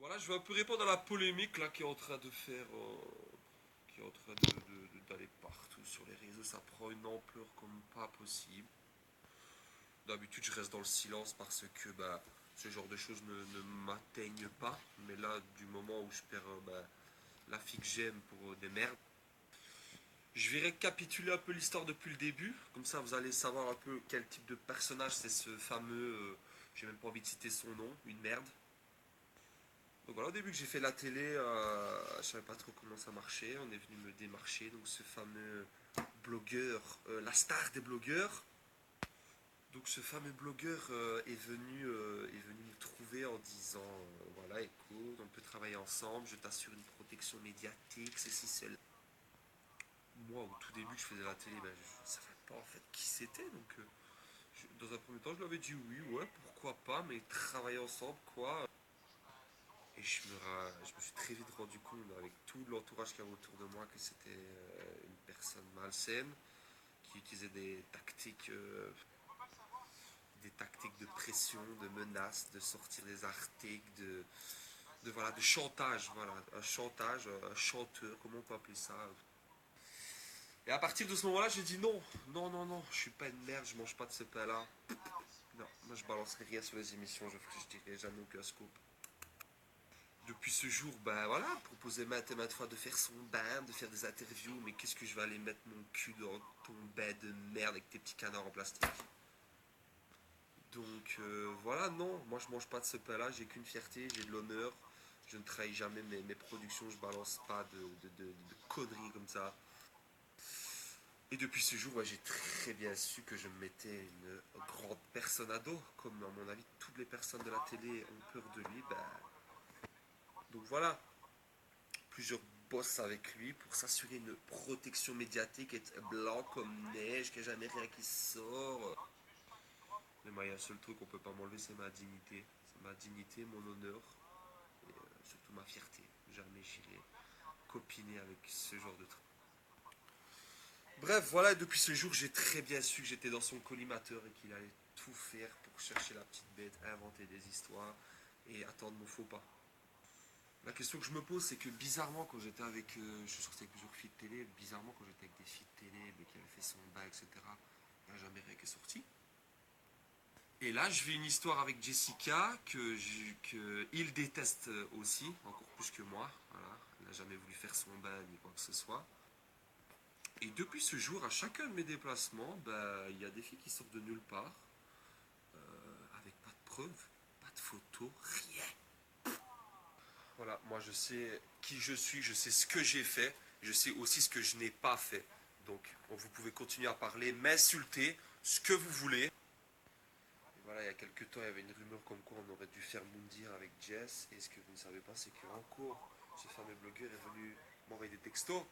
Voilà, je vais un peu répondre à la polémique là qui est en train de faire, qui est en train d'aller partout sur les réseaux. Ça prend une ampleur comme pas possible. D'habitude, je reste dans le silence parce que bah, ce genre de choses ne m'atteignent pas. Mais là, du moment où je perds bah, la fille que j'aime pour des merdes, je vais récapituler un peu l'histoire depuis le début. Comme ça, vous allez savoir un peu quel type de personnage c'est ce fameux. J'ai même pas envie de citer son nom, une merde. Donc voilà, au début que j'ai fait la télé, je savais pas trop comment ça marchait. On est venu me démarcher, donc ce fameux blogueur, la star des blogueurs. Donc ce fameux blogueur est venu me trouver en disant, voilà, écoute, on peut travailler ensemble, je t'assure une protection médiatique, ceci, cela. Moi, au tout début que je faisais la télé, ben, je ne savais pas en fait qui c'était. Donc dans un premier temps, je lui avais dit oui, ouais, pourquoi pas, mais travailler ensemble, quoi. Et je me suis très vite rendu compte, avec tout l'entourage qu'il y avait autour de moi, que c'était une personne malsaine, qui utilisait des tactiques de pression, de menaces, de sortir des articles, voilà, de chantage, voilà, un chantage, un chanteur, comment on peut appeler ça. Et à partir de ce moment-là, j'ai dit non, non, non, non, je suis pas une merde, je mange pas de ce pain-là. Non, moi je balancerai rien sur les émissions, je dirai jamais aucun scoop. Depuis ce jour, ben voilà, proposer maintes et maintes fois de faire son bain, de faire des interviews, mais qu'est-ce que je vais aller mettre mon cul dans ton bain de merde avec tes petits canards en plastique. Donc voilà, non, moi je mange pas de ce pain-là, j'ai qu'une fierté, j'ai de l'honneur, je ne trahis jamais mes productions, je balance pas de conneries comme ça. Et depuis ce jour, ouais, j'ai très bien su que je me mettais une grande personne à dos, comme à mon avis toutes les personnes de la télé ont peur de lui. Ben, donc voilà, plusieurs boss avec lui pour s'assurer une protection médiatique, être blanc comme neige, qu'il n'y a jamais rien qui sort. Mais moi, il y a un seul truc qu'on peut pas m'enlever, c'est ma dignité. C'est ma dignité, mon honneur et surtout ma fierté. Jamais j'irai copiner avec ce genre de truc. Bref, voilà, depuis ce jour, j'ai très bien su que j'étais dans son collimateur et qu'il allait tout faire pour chercher la petite bête, inventer des histoires et attendre mon faux pas. La question que je me pose, c'est que bizarrement, quand j'étais avec. Je suis sorti avec plusieurs filles de télé, bizarrement, quand j'étais avec des filles de télé, mais qui avaient fait son bain, etc., il n'y a jamais rien qui est sorti. Et là, je vis une histoire avec Jessica que il déteste aussi, encore plus que moi. Voilà. Elle n'a jamais voulu faire son bain ni quoi que ce soit. Et depuis ce jour, à chacun de mes déplacements, bah, il y a des filles qui sortent de nulle part, avec pas de preuves, pas de photos, rien. Voilà, moi je sais qui je suis, je sais ce que j'ai fait, je sais aussi ce que je n'ai pas fait. Donc, vous pouvez continuer à parler, m'insulter, ce que vous voulez. Et voilà, il y a quelques temps, il y avait une rumeur comme quoi on aurait dû faire Moundir avec Jess. Et ce que vous ne savez pas, c'est que encore, ce fameux blogueur est venu m'envoyer des textos.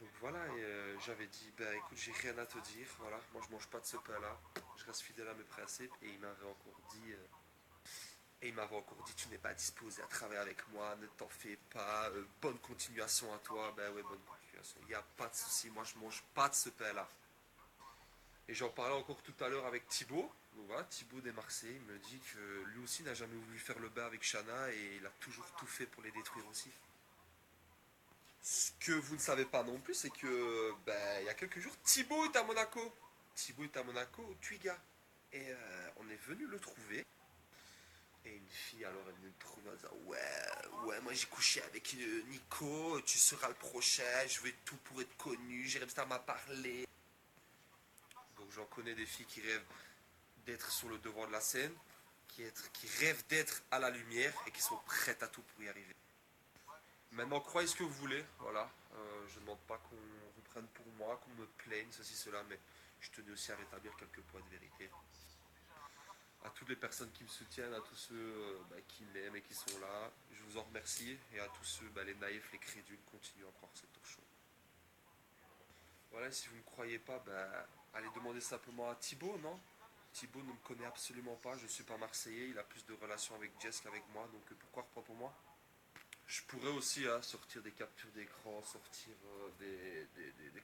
Donc voilà, et j'avais dit, bah écoute, j'ai rien à te dire, voilà, moi je mange pas de ce pain-là, je reste fidèle à mes principes, et il m'avait encore dit, tu n'es pas disposé à travailler avec moi, ne t'en fais pas, bonne continuation à toi, ben ouais, bonne continuation, il n'y a pas de souci, moi je mange pas de ce pain-là. Et j'en parlais encore tout à l'heure avec Thibaut, donc voilà, Thibaut des Marseillais, il me dit que lui aussi n'a jamais voulu faire le bain avec Shana et il a toujours tout fait pour les détruire aussi. Ce que vous ne savez pas non plus, c'est que ben, il y a quelques jours, Thibaut est à Monaco. Thibaut est à Monaco, au Twiga. Et on est venu le trouver. Et une fille alors est venue le trouver en disant ouais, ouais, moi j'ai couché avec Nico, tu seras le prochain, je vais tout pour être connu, Jérém Star m'a parlé. Donc j'en connais des filles qui rêvent d'être sur le devant de la scène, qui rêvent d'être à la lumière et qui sont prêtes à tout pour y arriver. Maintenant, croyez ce que vous voulez, voilà. Je ne demande pas qu'on vous prenne pour moi, qu'on me plaigne, ceci, cela, mais je tenais aussi à rétablir quelques points de vérité. À toutes les personnes qui me soutiennent, à tous ceux bah, qui m'aiment et qui sont là, je vous en remercie. Et à tous ceux, bah, les naïfs, les crédules, continuez à croire cette torchon. Voilà, si vous ne me croyez pas, bah, allez demander simplement à Thibaut, non? Thibaut ne me connaît absolument pas, je ne suis pas marseillais, il a plus de relations avec Jess qu'avec moi, donc pourquoi reprend pour moi? Je pourrais aussi sortir des captures d'écran, sortir des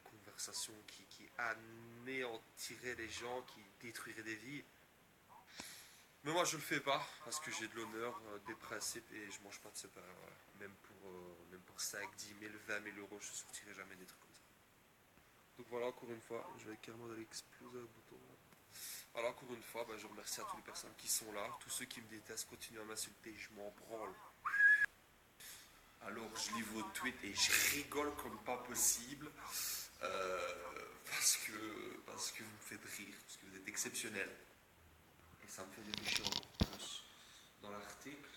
conversations qui anéantiraient les gens, qui détruiraient des vies. Mais moi je le fais pas parce que j'ai de l'honneur, des principes et je mange pas de ce pain. Voilà. Même pour 5, 10 000, 20 000 euros, je sortirai jamais des trucs comme ça. Donc voilà, encore une fois, je vais carrément aller exploser un bouton. Voilà, encore une fois, bah, je remercie à toutes les personnes qui sont là. Tous ceux qui me détestent continuent à m'insulter, je m'en branle. Alors je lis vos tweets et je rigole comme pas possible euh, parce que vous me faites rire, parce que vous êtes exceptionnel. Et ça me fait réfléchir encore plus. Dans l'article,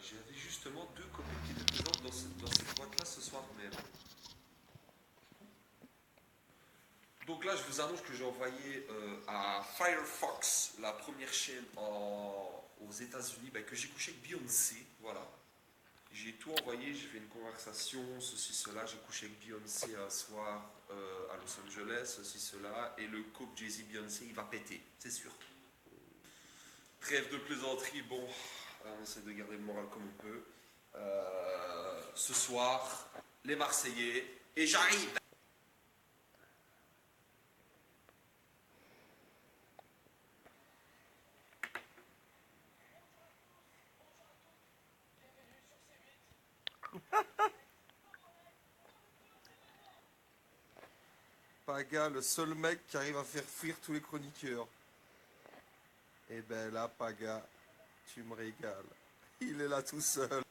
j'avais justement deux copines qui étaient présentes dans cette boîte-là ce soir même. Donc là, je vous annonce que j'ai envoyé à Firefox, la première chaîne aux États-Unis, bah, que j'ai couché avec Beyoncé. Voilà. J'ai tout envoyé, j'ai fait une conversation, ceci, cela. J'ai couché avec Beyoncé un soir à Los Angeles, ceci, cela. Et le couple Jay-Z Beyoncé, il va péter, c'est sûr. Trêve de plaisanterie, bon, on essaie de garder le moral comme on peut. Ce soir, les Marseillais, et j'arrive. Paga, le seul mec qui arrive à faire fuir tous les chroniqueurs. Eh ben là, Paga, tu me régales. Il est là tout seul.